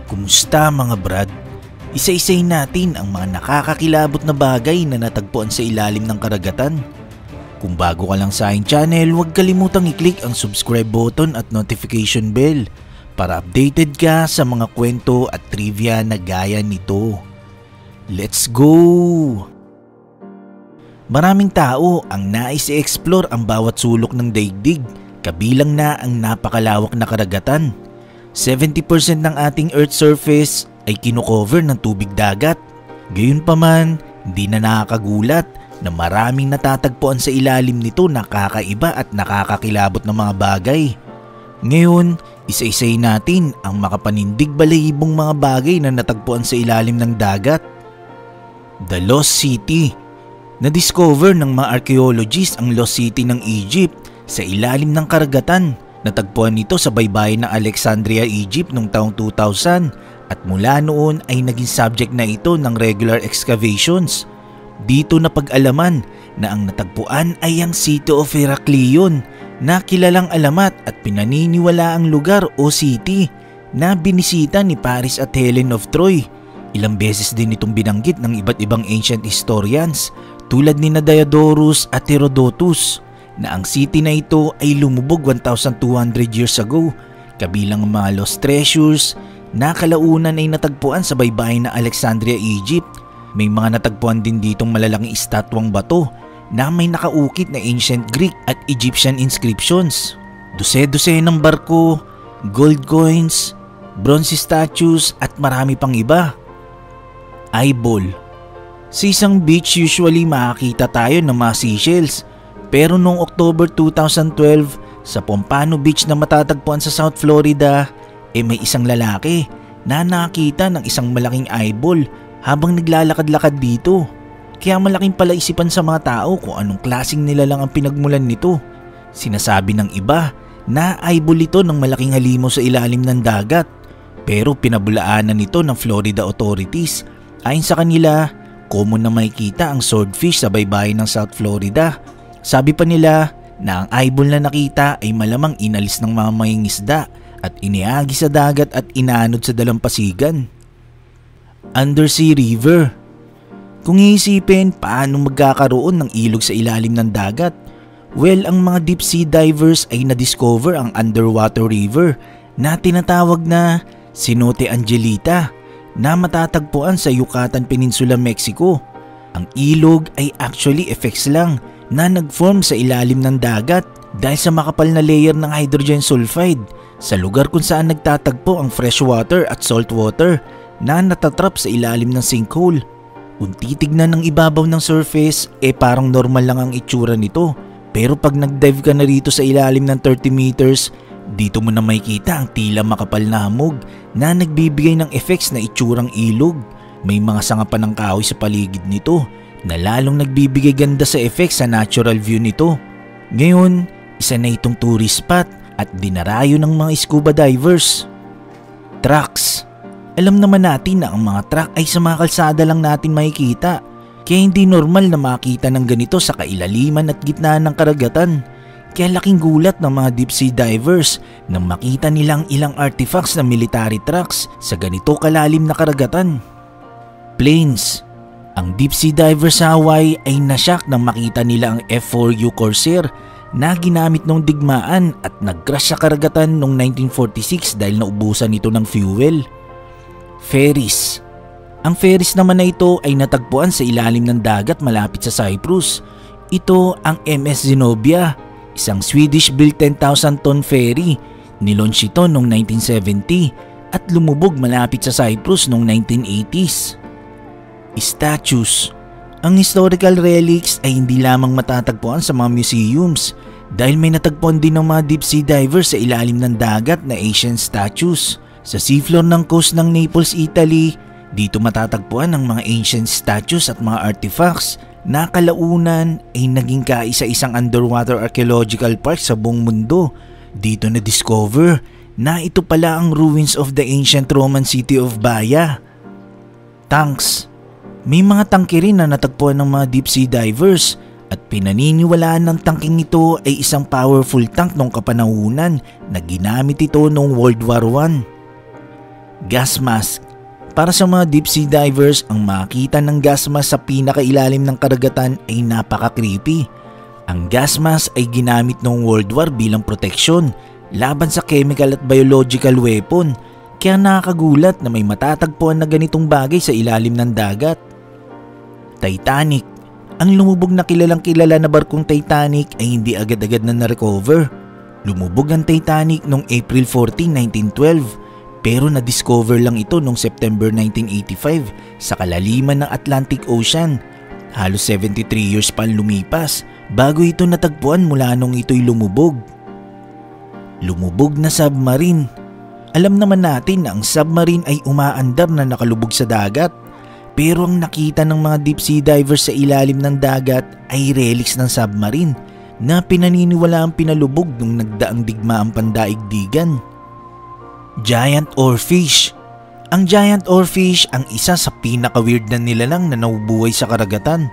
Kumusta mga brad? Isa-isayin natin ang mga nakakakilabot na bagay na natagpuan sa ilalim ng karagatan. Kung bago ka lang sa aking channel, huwag kalimutang i-click ang subscribe button at notification bell para updated ka sa mga kwento at trivia na gaya nito. Let's go! Maraming tao ang nais i-explore ang bawat sulok ng daigdig, kabilang na ang napakalawak na karagatan. 70% ng ating Earth surface ay kinocover ng tubig dagat. Gayunpaman, hindi na nakakagulat na maraming natatagpuan sa ilalim nito na kakaiba at nakakakilabot na mga bagay. Ngayon, isa-isay natin ang makapanindig balahibong mga bagay na natagpuan sa ilalim ng dagat. The Lost City. Na-discover ng mga archaeologists ang Lost City ng Egypt sa ilalim ng karagatan. Natagpuan nito sa baybayin ng Alexandria, Egypt noong taong 2000 at mula noon ay naging subject na ito ng regular excavations. Dito napag-alaman na ang natagpuan ay ang City of Heraklion na kilalang alamat at pinaniniwalaang lugar o city na binisita ni Paris at Helen of Troy. Ilang beses din itong binanggit ng iba't ibang ancient historians tulad ni Diodorus at Herodotus na ang city na ito ay lumubog 1,200 years ago, kabilang ang mga lost treasures na kalaunan ay natagpuan sa baybayin ng Alexandria, Egypt. May mga natagpuan din ditong malalaking estatwang bato na may nakaukit na ancient Greek at Egyptian inscriptions. Dose-dose ng barko, gold coins, bronze statues at marami pang iba. Eyeball. Sa isang beach usually makakita tayo ng mga seashells. Pero noong October 2012 sa Pompano Beach na matatagpuan sa South Florida, may isang lalaki na nakita ng isang malaking eyeball habang naglalakad-lakad dito. Kaya malaking palaisipan sa mga tao kung anong klaseng nilalang ang pinagmulan nito. Sinasabi ng iba na eyeball ito ng malaking halimaw sa ilalim ng dagat, pero pinabulaanan nito ng Florida authorities. Ayon sa kanila, common na makikita ang swordfish sa baybayin ng South Florida. Sabi pa nila na ang eyeball na nakita ay malamang inalis ng mga mangingisda at iniagi sa dagat at inanod sa dalampasigan. Undersea River. Kung iisipin paano magkakaroon ng ilog sa ilalim ng dagat, well, ang mga deep sea divers ay na-discover ang underwater river na tinatawag na Cenote Angelita na matatagpuan sa Yucatan Peninsula, Mexico. Ang ilog ay actually effects lang na nag-form sa ilalim ng dagat dahil sa makapal na layer ng hydrogen sulfide sa lugar kung saan nagtatagpo ang freshwater at saltwater na natatrap sa ilalim ng sinkhole. Kung titignan ng ibabaw ng surface, parang normal lang ang itsura nito. Pero pag nag-dive ka na rito sa ilalim ng 30 meters, dito mo na makikita ang tila makapal na hamog na nagbibigay ng effects na itsurang ilog. May mga sanga pa ng kahoy sa paligid nito na lalong nagbibigay ganda sa effects sa natural view nito. Ngayon, isa na itong tourist spot at dinarayo ng mga scuba divers. Trucks. Alam naman natin na ang mga truck ay sa mga kalsada lang natin makikita, kaya hindi normal na makita ng ganito sa kailaliman at gitna ng karagatan. Kaya laking gulat ng mga deep sea divers nang makita nilang ilang artifacts na military trucks sa ganito kalalim na karagatan. Planes. Ang deep sea diver sa Hawaii ay nashock nang makita nila ang F-4U Corsair na ginamit noong digmaan at nag-crash sa karagatan noong 1946 dahil naubusan ito ng fuel. Ferries. Ang ferries naman na ito ay natagpuan sa ilalim ng dagat malapit sa Cyprus. Ito ang MS Zenobia, isang Swedish-built 10,000-ton ferry. Nilaunch ito noong 1970 at lumubog malapit sa Cyprus noong 1980s. Statues. Ang historical relics ay hindi lamang matatagpuan sa mga museums dahil may natagpuan din ng mga deep sea divers sa ilalim ng dagat na ancient statues. Sa seafloor ng coast ng Naples, Italy, dito matatagpuan ang mga ancient statues at mga artifacts na kalaunan ay naging kaisa-isang underwater archaeological park sa buong mundo. Dito na-discover na ito pala ang ruins of the ancient Roman city of Baia. Tanks. May mga tangke rin na natagpuan ng mga deep sea divers at pinaniniwalaan ng tangking ito ay isang powerful tank noong kapanahunan na ginamit ito noong World War I. Gas mask. Para sa mga deep sea divers, ang makita ng gas mask sa pinakailalim ng karagatan ay napaka-creepy. Ang gas mask ay ginamit noong World War bilang proteksyon laban sa chemical at biological weapon, kaya nakakagulat na may matatagpuan na ganitong bagay sa ilalim ng dagat. Titanic. Ang lumubog na kilalang kilala na barkong Titanic ay hindi agad-agad na na-recover. Lumubog ang Titanic noong April 14, 1912. Pero na-discover lang ito noong September 1985 sa kalaliman ng Atlantic Ocean. Halos 73 years pa lumipas bago ito natagpuan mula nung ito'y lumubog. Lumubog na submarine. Alam naman natin na ang submarine ay umaandar na nakalubog sa dagat. Pero ang nakita ng mga deep sea divers sa ilalim ng dagat ay relics ng submarine na pinaniniwalaang pinalubog nung nagdaang digmaang pandaigdigan. Giant oarfish. Ang giant oarfish ang isa sa pinaka-weird na nilalang na nabubuhay sa karagatan.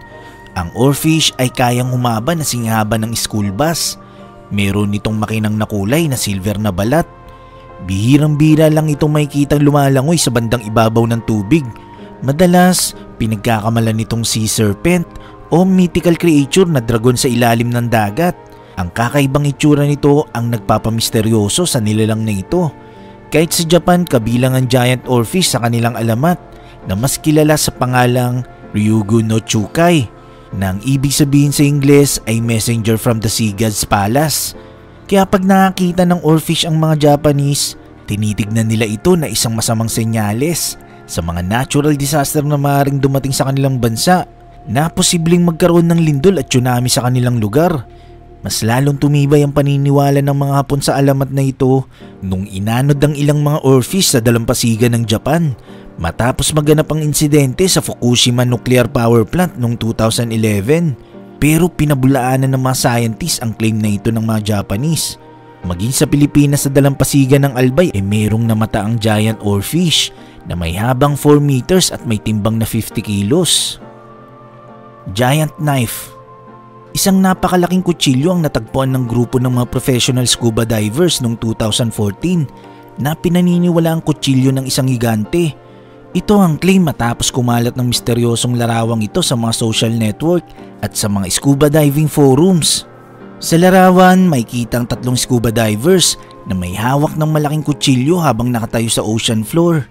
Ang oarfish ay kayang humaba na singhaba ng school bus. Meron nitong makinang na kulay na silver na balat. Bihirang-bihira lang itong makikitang lumalangoy sa bandang ibabaw ng tubig. Madalas, pinagkakamalan nitong sea serpent o mythical creature na dragon sa ilalim ng dagat. Ang kakaibang itsura nito ang nagpapamisteryoso sa nilalang na ito. Kahit sa Japan, kabilang ang giant oarfish sa kanilang alamat na mas kilala sa pangalang Ryugu no Chukai, na ang ibig sabihin sa Ingles ay messenger from the sea god's palace. Kaya pag nakakita ng oarfish ang mga Japanese, tinitignan nila ito na isang masamang senyales sa mga natural disaster na maaaring dumating sa kanilang bansa, na posibleng magkaroon ng lindol at tsunami sa kanilang lugar. Mas lalong tumibay ang paniniwala ng mga Hapon sa alamat na ito nung inanod ang ilang mga oarfish sa dalampasigan ng Japan matapos maganap ang insidente sa Fukushima Nuclear Power Plant noong 2011. Pero pinabulaanan ng mga scientists ang claim na ito ng mga Japanese. Maging sa Pilipinas sa dalampasigan ng Albay ay merong namataang giant oarfish na may habang 4 meters at may timbang na 50 kilos. Giant knife. Isang napakalaking kutsilyo ang natagpuan ng grupo ng mga professional scuba divers noong 2014 na pinaniniwala ang kutsilyo ng isang higante. Ito ang claim matapos kumalat ng misteryosong larawang ito sa mga social network at sa mga scuba diving forums. Sa larawan, may kitang 3 scuba divers na may hawak ng malaking kutsilyo habang nakatayo sa ocean floor.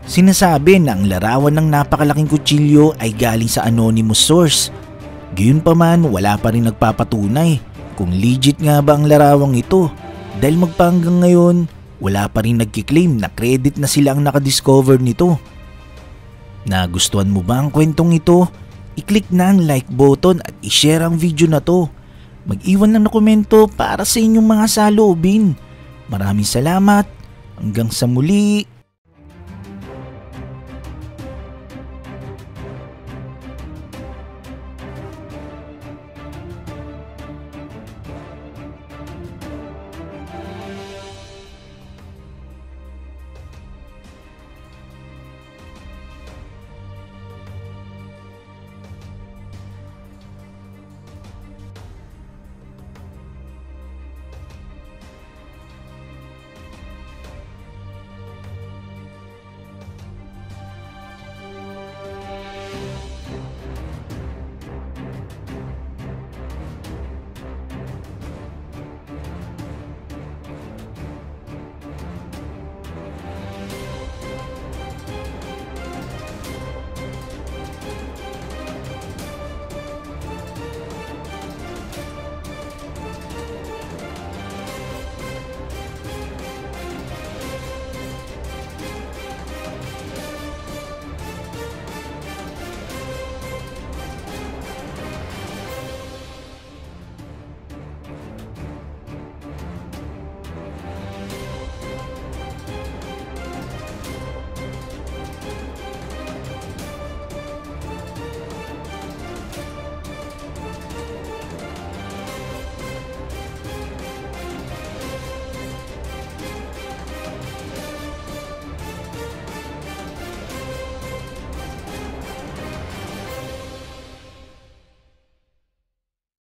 Sinasabi na ang larawan ng napakalaking kutsilyo ay galing sa anonymous source. Gayunpaman, wala pa rin nagpapatunay kung legit nga ba ang larawang ito, dahil magpahanggang ngayon wala pa rin nagkiklaim na credit na sila ang nakadiscover nito. Nagustuhan mo ba ang kwentong ito? I-click na ang like button at i-share ang video na to. Mag-iwan lang ng komento para sa inyong mga saloobin. Maraming salamat. Hanggang sa muli.